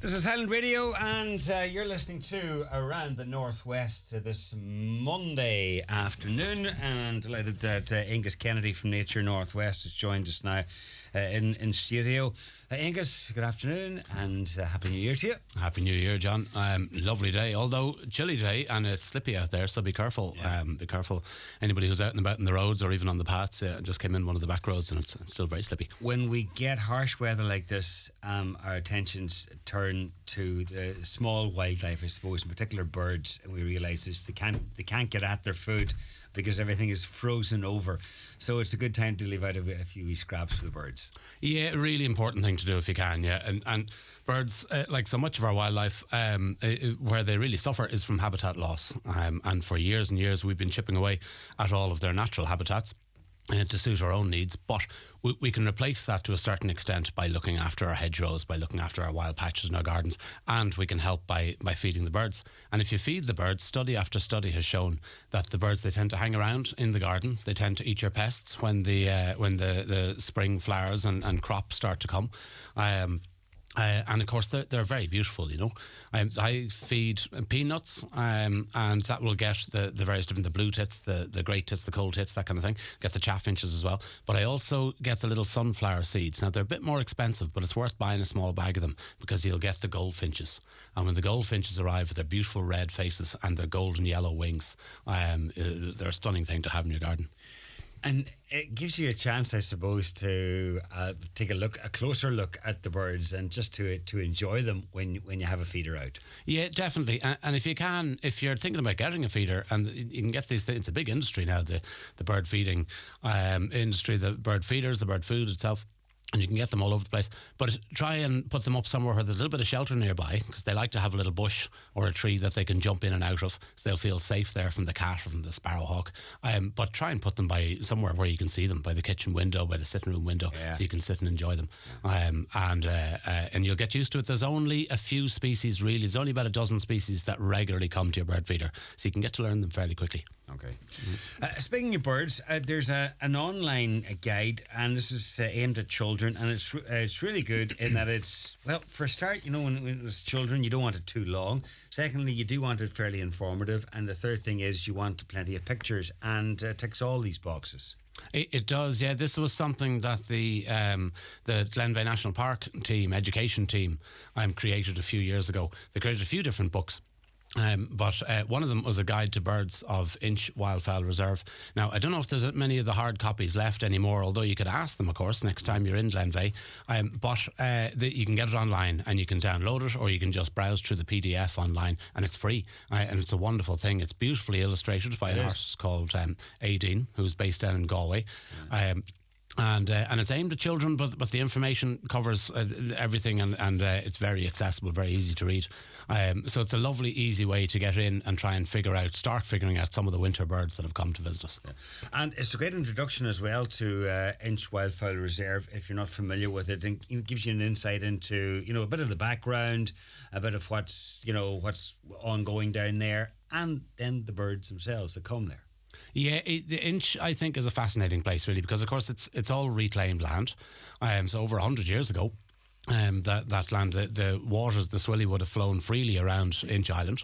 This is Highland Radio, and you're listening to Around the Northwest this Monday afternoon. And delighted that Aengus Kennedy from Nature Northwest has joined us now in studio. Aengus, good afternoon, and Happy New Year to you. Happy New Year, John. Lovely day, although chilly day, and it's slippy out there, so be careful. Yeah. Be careful. Anybody who's out and about in the roads or even on the paths, just came in one of the back roads, and it's still very slippy. When we get harsh weather like this, our attentions turn to the small wildlife, I suppose, in particular birds, and we realise they can't get at their food because everything is frozen over. So it's a good time to leave out a few wee scraps for the birds. Yeah, a really important thing to do if you can, yeah. And birds, like so much of our wildlife, where they really suffer is from habitat loss. And for years and years we've been chipping away at all of their natural habitats to suit our own needs, but we can replace that to a certain extent by looking after our hedgerows, by looking after our wild patches in our gardens, and we can help by feeding the birds. And if you feed the birds, study after study has shown that the birds, they tend to hang around in the garden, they tend to eat your pests when the spring flowers and crops start to come. And of course they're very beautiful, you know. I feed peanuts, and that will get the various different, the blue tits, the great tits, the cold tits, that kind of thing. Get the chaffinches as well. But I also get the little sunflower seeds. Now they're a bit more expensive, but it's worth buying a small bag of them because you'll get the goldfinches. And when the goldfinches arrive with their beautiful red faces and their golden yellow wings, they're a stunning thing to have in your garden. And it gives you a chance, I suppose, to take a closer look at the birds, and just to enjoy them when you have a feeder out. Yeah, definitely. And if you're thinking about getting a feeder, and you can get these things, it's a big industry now, the bird feeding industry, the bird feeders, the bird food itself. And you can get them all over the place. But try and put them up somewhere where there's a little bit of shelter nearby, because they like to have a little bush or a tree that they can jump in and out of, so they'll feel safe there from the cat or from the sparrowhawk. But try and put them by somewhere where you can see them, by the kitchen window, by the sitting room window, so you can sit and enjoy them. And you'll get used to it. There's only a few species, really. There's only about a dozen species that regularly come to your bird feeder, so you can get to learn them fairly quickly. Okay. Speaking of birds, there's an online guide, and this is aimed at children, and it's really good in that it's, well, for a start, you know, when it's children, you don't want it too long. Secondly, you do want it fairly informative, and the third thing is you want plenty of pictures, and ticks all these boxes. It does, yeah. This was something that the Glenveigh National Park team, education team, created a few years ago. They created a few different books. But one of them was a guide to birds of Inch Wildfowl Reserve. Now, I don't know if there's many of the hard copies left anymore, although you could ask them, of course, next time you're in Glenveigh. But you can get it online, and you can download it, or you can just browse through the PDF online, and it's free. And it's a wonderful thing. It's beautifully illustrated by an artist called Aideen, who's based down in Galway. And it's aimed at children, but the information covers everything, and it's very accessible, very easy to read. So it's a lovely, easy way to get in and try and start figuring out some of the winter birds that have come to visit us. Yeah. And it's a great introduction as well to Inch Wildfowl Reserve, if you're not familiar with it, and it gives you an insight into, you know, a bit of the background, a bit of what's ongoing down there, and then the birds themselves that come there. Yeah, the Inch, I think, is a fascinating place, really, because, of course, it's all reclaimed land. So over 100 years ago, that land, the waters, the Swilly, would have flown freely around Inch Island.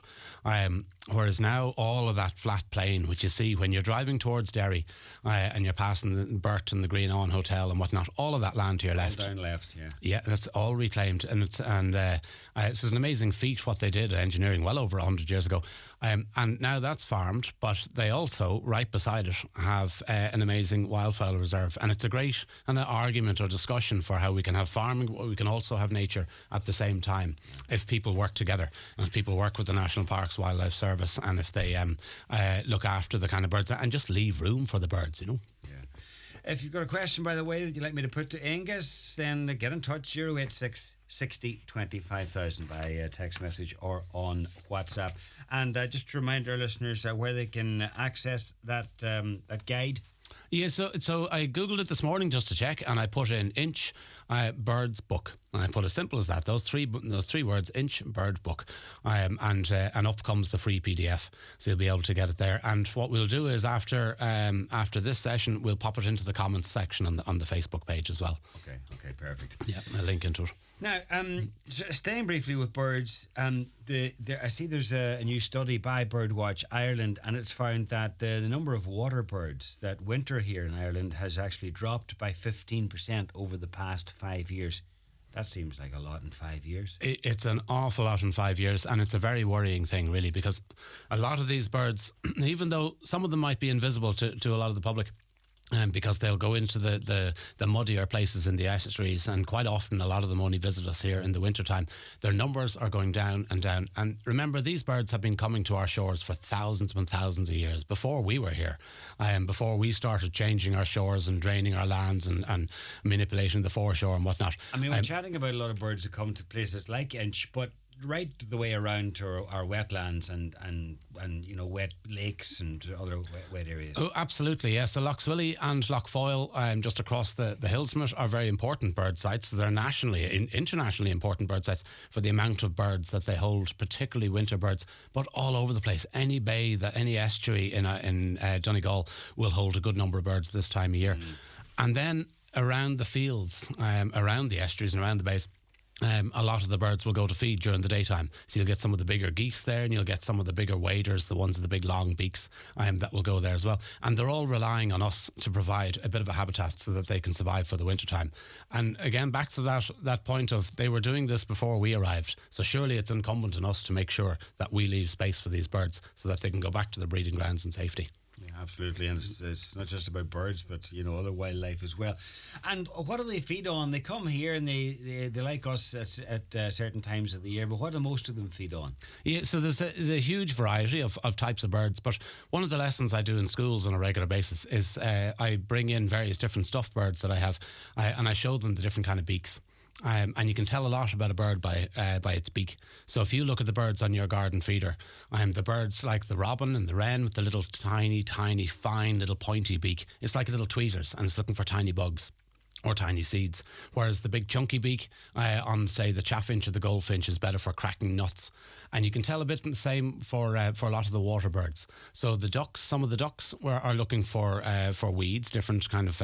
Whereas now all of that flat plain, which you see when you're driving towards Derry, and you're passing the Burt and the Green Awn Hotel and whatnot, all of that land to your left. All down left, yeah. Yeah, that's all reclaimed, and it's an amazing feat what they did, engineering well over 100 years ago. And now that's farmed, but they also, right beside it, have an amazing wildfowl reserve. And it's a great argument or discussion for how we can have farming, but we can also have nature at the same time if people work together, and if people work with the National Parks Wildlife Service, and if they look after the kind of birds and just leave room for the birds, you know. Yeah. If you've got a question, by the way, that you'd like me to put to Aengus, then get in touch, 086 60 25,000 by text message or on WhatsApp. And just to remind our listeners where they can access that guide. Yeah, so I Googled it this morning just to check, and I put in Inch Birds Book. And I put as simple as that, those three words, Inch Bird Book, and up comes the free PDF, so you'll be able to get it there. And what we'll do is after this session, we'll pop it into the comments section on the Facebook page as well. Okay, perfect. Yeah, a link into it. Now, staying briefly with birds, I see there's a new study by Birdwatch Ireland, and it's found that the number of water birds that winter here in Ireland has actually dropped by 15% over the past 5 years. That seems like a lot in 5 years. It's an awful lot in 5 years, and it's a very worrying thing, really, because a lot of these birds, even though some of them might be invisible to a lot of the public, because they'll go into the muddier places in the estuaries, and quite often a lot of them only visit us here in the wintertime. Their numbers are going down and down. And remember, these birds have been coming to our shores for thousands and thousands of years, before we were here, before we started changing our shores and draining our lands and manipulating the foreshore and whatnot. I mean, we're chatting about a lot of birds that come to places like Inch, but right the way around to our wetlands and wet lakes and other wet areas. Oh, absolutely, yes. So Lough Swilly and Lough Foyle, just across the hills from it, are very important bird sites. They're internationally important bird sites for the amount of birds that they hold, particularly winter birds, but all over the place. Any bay, any estuary in Donegal will hold a good number of birds this time of year. And then around the fields, around the estuaries and around the bays, a lot of the birds will go to feed during the daytime. So you'll get some of the bigger geese there, and you'll get some of the bigger waders, the ones with the big long beaks, that will go there as well. And they're all relying on us to provide a bit of a habitat so that they can survive for the wintertime. And again, back to that point of they were doing this before we arrived. So surely it's incumbent on us to make sure that we leave space for these birds so that they can go back to their breeding grounds in safety. Yeah, absolutely, and it's not just about birds, but other wildlife as well. And what do they feed on? They come here and they like us at certain times of the year, but what do most of them feed on? Yeah, so there's a huge variety of types of birds, but one of the lessons I do in schools on a regular basis is I bring in various different stuffed birds that I have, and I show them the different kind of beaks. And you can tell a lot about a bird by its beak. So if you look at the birds on your garden feeder, the birds like the robin and the wren with the little tiny, fine little pointy beak, it's like little tweezers, and it's looking for tiny bugs or tiny seeds. Whereas the big chunky beak on, say, the chaffinch or the goldfinch is better for cracking nuts. And you can tell a bit the same for a lot of the water birds. So the ducks, some of the ducks are looking for weeds, different kind of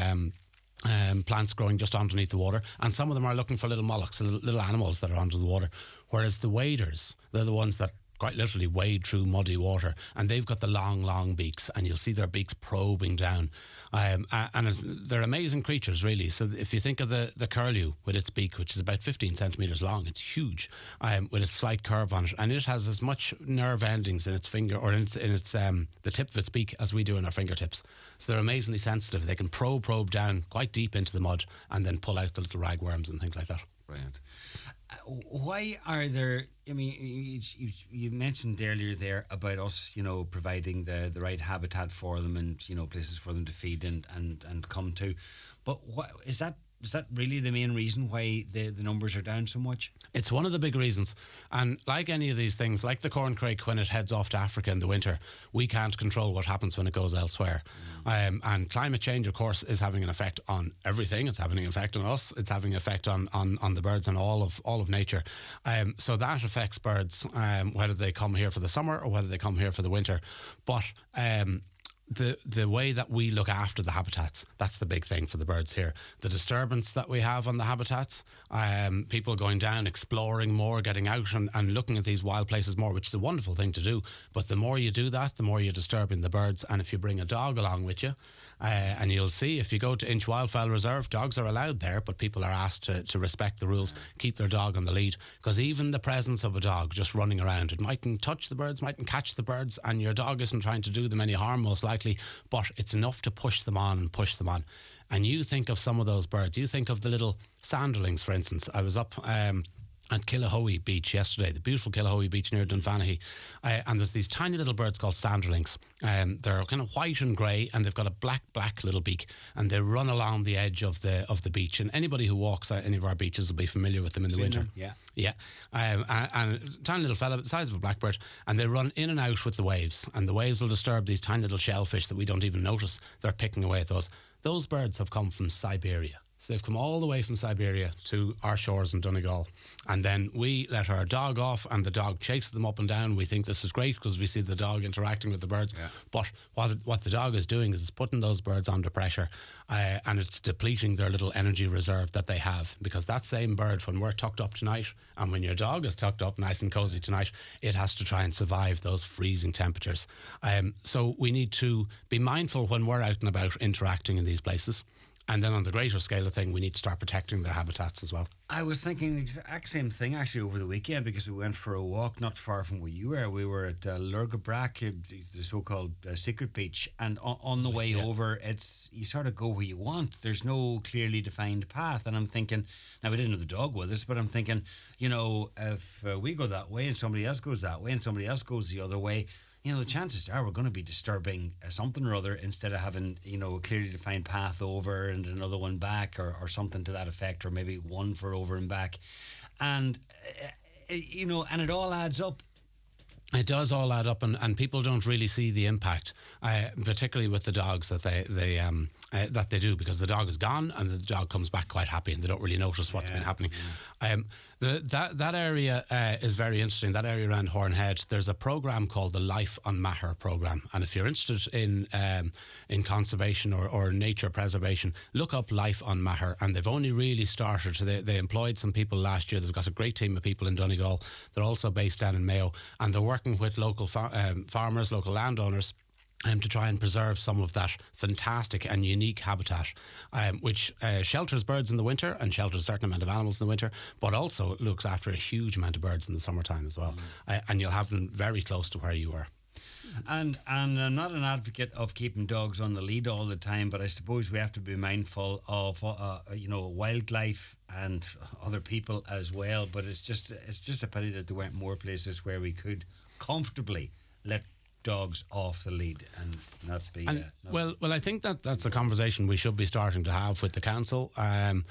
plants growing just underneath the water, and some of them are looking for little mollusks, little animals that are under the water. Whereas the waders, they're the ones that quite literally wade through muddy water, and they've got the long beaks, and you'll see their beaks probing down. And they're amazing creatures, really. So if you think of the curlew with its beak, which is about 15 centimetres long, it's huge, with a slight curve on it, and it has as much nerve endings in its finger or in its the tip of its beak as we do in our fingertips. So they're amazingly sensitive. They can probe down quite deep into the mud and then pull out the little ragworms and things like that. Brilliant. Why are there? I mean, you mentioned earlier there about us, providing the right habitat for them and places for them to feed and come to. But what is that? Is that really the main reason why the numbers are down so much? It's one of the big reasons. And like any of these things, like the corncrake when it heads off to Africa in the winter, we can't control what happens when it goes elsewhere. And climate change, of course, is having an effect on everything. It's having an effect on us. It's having an effect on the birds and all of nature. So that affects birds, whether they come here for the summer or whether they come here for the winter. But the way that we look after the habitats, that's the big thing for the birds here. The disturbance that we have on the habitats, people going down, exploring more, getting out and looking at these wild places more, which is a wonderful thing to do. But the more you do that, the more you're disturbing the birds. And if you bring a dog along with you, and you'll see if you go to Inch Wildfowl Reserve, dogs are allowed there, but people are asked to respect the rules, keep their dog on the lead, because even the presence of a dog just running around, it mightn't touch the birds, mightn't catch the birds, and your dog isn't trying to do them any harm most likely, but it's enough to push them on. And you think of some of those birds, you think of the little sanderlings, for instance. I was up at Killahoe Beach yesterday, the beautiful Killahoe Beach near Dunfanaghy, and there's these tiny little birds called sanderlings. They're kind of white and grey, and they've got a black little beak, and they run along the edge of the beach. And anybody who walks at any of our beaches will be familiar with them in the winter. Yeah. And a tiny little fella, the size of a blackbird, and they run in and out with the waves, and the waves will disturb these tiny little shellfish that we don't even notice. They're picking away at those. Those birds have come from Siberia. So they've come all the way from Siberia to our shores in Donegal. And then we let our dog off and the dog chases them up and down. We think this is great because we see the dog interacting with the birds. Yeah. But what the dog is doing is it's putting those birds under pressure and it's depleting their little energy reserve that they have. Because that same bird, when we're tucked up tonight and when your dog is tucked up nice and cozy tonight, it has to try and survive those freezing temperatures. So we need to be mindful when we're out and about interacting in these places. And then on the greater scale of thing, we need to start protecting their habitats as well. I was thinking the exact same thing actually over the weekend because we went for a walk not far from where you were. We were at Lurgabrack, the so-called secret beach, and on the way over, it's you sort of go where you want. There's no clearly defined path, and I'm thinking, now we didn't have the dog with us, but I'm thinking, you know, if we go that way and somebody else goes that way and somebody else goes the other way, you know, the chances are we're going to be disturbing something or other instead of having, you know, a clearly defined path over and another one back or something to that effect, or maybe one for over and back. And, you know, and it all adds up. It does all add up, and people don't really see the impact, particularly with the dogs that they do, because the dog is gone and the dog comes back quite happy and they don't really notice what's been happening. That area is very interesting. That area around Hornhead, there's a program called the Life on Maher program, and if you're interested in conservation or nature preservation, look up Life on Maher. And they've only really started. They employed some people last year. They've got a great team of people in Donegal. They're also based down in Mayo, and they're working with local farmers, local landowners, to try and preserve some of that fantastic and unique habitat, which shelters birds in the winter and shelters a certain amount of animals in the winter, but also looks after a huge amount of birds in the summertime as well. And you'll have them very close to where you are. And I'm not an advocate of keeping dogs on the lead all the time, but I suppose we have to be mindful of you know, wildlife and other people as well. But it's just a pity that there weren't more places where we could comfortably let dogs off the lead and not be well, I think that's a conversation we should be starting to have with the council and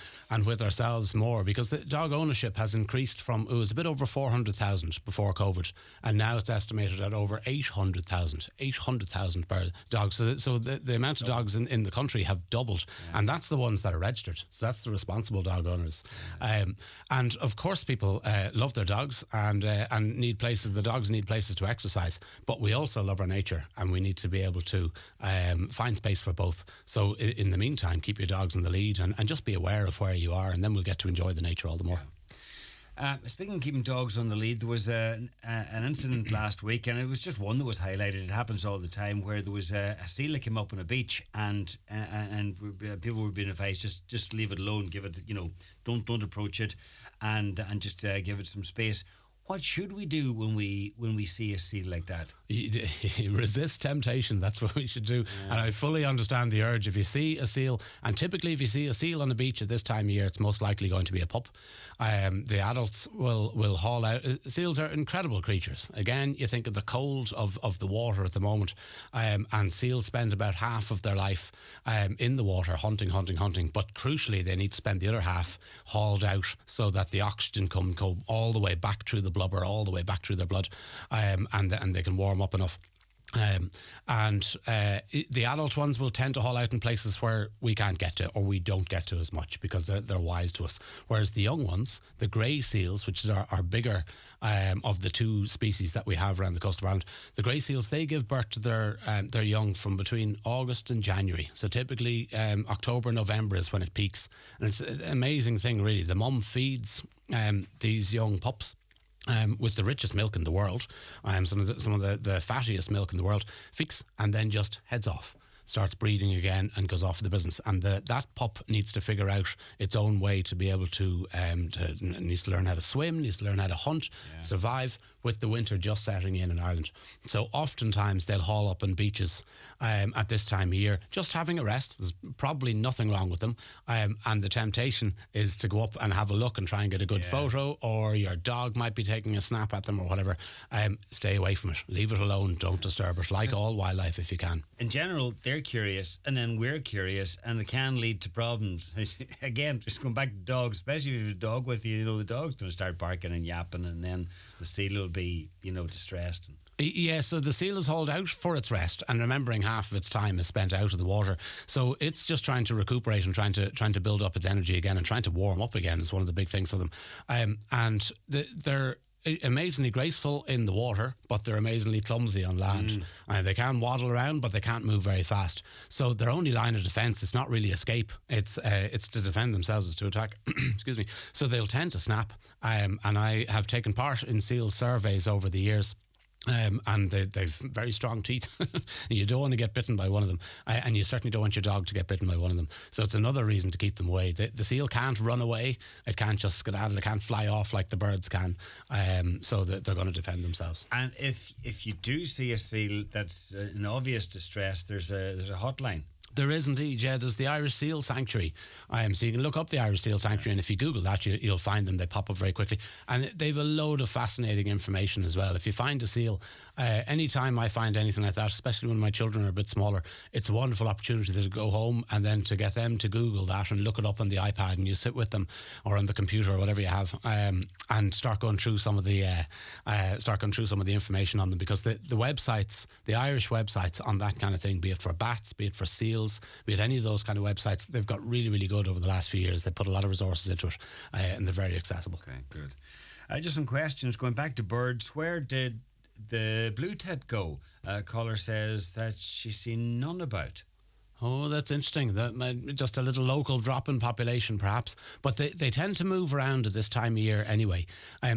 with ourselves more, because the dog ownership has increased from, it was a bit over 400,000 before COVID, and now it's estimated at over 800,000 dogs. So the amount of dogs in the country have doubled, and that's the ones that are registered. So that's the responsible dog owners. And of course people love their dogs and need places. The dogs need places to exercise, but we also love our nature, and we need to be able to find space for both. So in the meantime, keep your dogs in the lead and just be aware of where you are, and then we'll get to enjoy the nature all the more. Speaking of keeping dogs on the lead, there was an incident last week, and it was just one that was highlighted. It happens all the time, where there was a seal that came up on a beach, and people were being advised just leave it alone, give it, you know, don't approach it, and just give it some space. What should we do when we see a seal like that? Resist temptation. That's what we should do. Yeah. And I fully understand the urge. If you see a seal, and typically if you see a seal on the beach at this time of year, it's most likely going to be a pup. The adults will haul out. Seals are incredible creatures. Again, you think of the cold of the water at the moment, and seals spend about half of their life in the water hunting. But crucially, they need to spend the other half hauled out so that the oxygen can go all the way back through the blubber, all the way back through their blood, and they can warm up enough. The adult ones will tend to haul out in places where we can't get to, or we don't get to as much, because they're wise to us. Whereas the young ones, the grey seals, which is our bigger of the two species that we have around the coast of Ireland, the grey seals, they give birth to their young from between August and January. So typically October, November is when it peaks. And it's an amazing thing, really. The mum feeds these young pups with the richest milk in the world, some of the fattiest milk in the world, feeds, and then just heads off, starts breeding again and goes off for the business. And that pup needs to figure out its own way to be able to needs to learn how to swim, needs to learn how to hunt, survive with the winter just setting in Ireland. So oftentimes they'll haul up on beaches at this time of year, just having a rest. There's probably nothing wrong with them. And the temptation is to go up and have a look and try and get a good photo, or your dog might be taking a snap at them or whatever. Stay away from it. Leave it alone. Don't disturb it. Like all wildlife, if you can. In general, they're they're curious, and then we're curious, and it can lead to problems. Again, just going back to dogs, especially if you have a dog with you, the dog's going to start barking and yapping, and then the seal will be, distressed. Yeah, so the seal is hauled out for its rest, and remembering half of its time is spent out of the water. So it's just trying to recuperate and trying to build up its energy again and trying to warm up again is one of the big things for them. And they're amazingly graceful in the water, but they're amazingly clumsy on land. They can waddle around, but they can't move very fast. So their only line of defence is not really escape. It's to defend themselves, it's to attack. Excuse me. So they'll tend to snap. And I have taken part in seal surveys over the years. And they've very strong teeth. You don't want to get bitten by one of them, and you certainly don't want your dog to get bitten by one of them. So it's another reason to keep them away. The seal can't run away. It can't just skedaddle. It can't fly off like the birds can. So they're going to defend themselves. And if you do see a seal that's in obvious distress, there's a hotline. There is indeed, yeah. There's the Irish Seal Sanctuary. So you can look up the Irish Seal Sanctuary, and if you Google that, you'll find them. They pop up very quickly. And they've a load of fascinating information as well. If you find a seal, anytime I find anything like that, especially when my children are a bit smaller, it's a wonderful opportunity to go home and then to get them to Google that and look it up on the iPad, and you sit with them or on the computer or whatever you have, and start going through some of the information on them, because the websites, the Irish websites on that kind of thing, be it for bats, be it for seals, be it any of those kind of websites, they've got really, really good over the last few years. They put a lot of resources into it, and they're very accessible. Okay, good. Just some questions going back to birds. Where did the blue tit go? Caller says that she's seen none about. Oh, that's interesting. Just a little local drop in population, perhaps. But they tend to move around at this time of year anyway.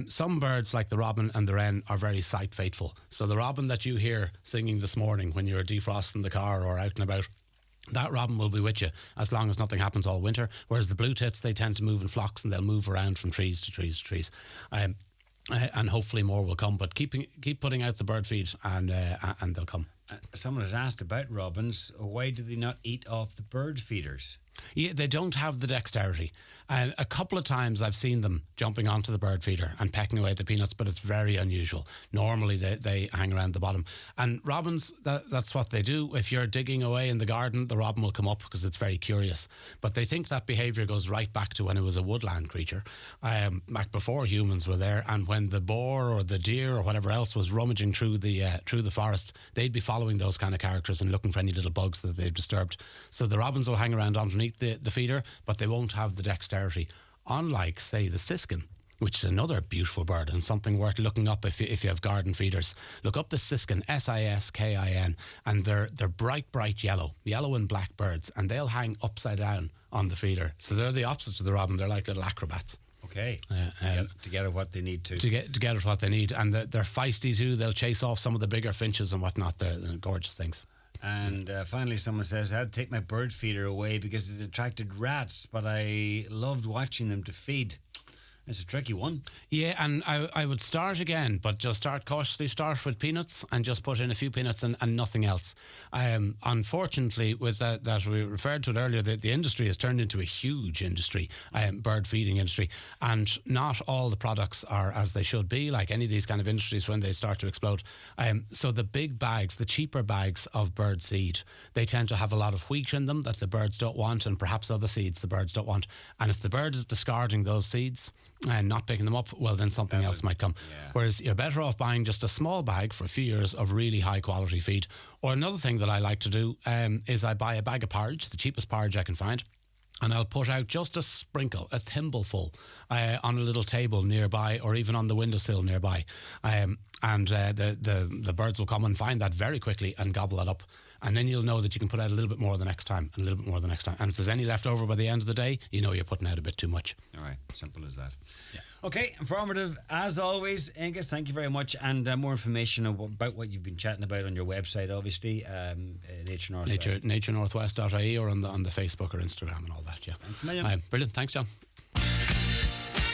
Some birds, like the robin and the wren, are very sight faithful. So the robin that you hear singing this morning when you're defrosting the car or out and about, that robin will be with you as long as nothing happens all winter. Whereas the blue tits, they tend to move in flocks, and they'll move around from trees to trees to trees. And hopefully more will come. But keep putting out the bird feed, and they'll come. Someone has asked about robins. Why do they not eat off the bird feeders? Yeah, they don't have the dexterity. And a couple of times I've seen them jumping onto the bird feeder and pecking away at the peanuts, but it's very unusual. Normally they hang around the bottom. And robins, that's what they do. If you're digging away in the garden, the robin will come up because it's very curious. But they think that behaviour goes right back to when it was a woodland creature, back before humans were there. And when the boar or the deer or whatever else was rummaging through the forest, they'd be following those kind of characters and looking for any little bugs that they've disturbed. So the robins will hang around underneath the feeder, but they won't have the dexterity, unlike, say, the siskin, which is another beautiful bird and something worth looking up if you have garden feeders. Look up the siskin, Siskin, and they're bright yellow and black birds, and they'll hang upside down on the feeder. So they're the opposite to the robin. They're like little acrobats. Okay, to get at what they need to get at what they need, and they're feisty too. They'll chase off some of the bigger finches and whatnot. They're gorgeous things. And finally, someone says, I had to take my bird feeder away because it attracted rats, but I loved watching them to feed. It's a tricky one. Yeah, and I would start again, but just start cautiously. Start with peanuts and just put in a few peanuts and nothing else. Unfortunately, with that we referred to it earlier, the industry has turned into a huge industry, bird feeding industry, and not all the products are as they should be, like any of these kind of industries when they start to explode. So the big bags, the cheaper bags of bird seed, they tend to have a lot of wheat in them that the birds don't want, and perhaps other seeds the birds don't want. And if the bird is discarding those seeds and not picking them up, well, then something else might come. Yeah. Whereas you're better off buying just a small bag for a few years of really high quality feed. Or another thing that I like to do is I buy a bag of porridge, the cheapest porridge I can find, and I'll put out just a sprinkle, a thimbleful, on a little table nearby, or even on the windowsill nearby. And the birds will come and find that very quickly and gobble it up. And then you'll know that you can put out a little bit more the next time, and a little bit more the next time. And if there's any left over by the end of the day, you know you're putting out a bit too much. All right, simple as that. Yeah. Okay, informative as always, Aengus. Thank you very much. And more information about what you've been chatting about on your website, obviously, Nature Northwest. NatureNorthwest.ie, or on the Facebook or Instagram and all that. Yeah. Thanks a million. Brilliant. Thanks, John.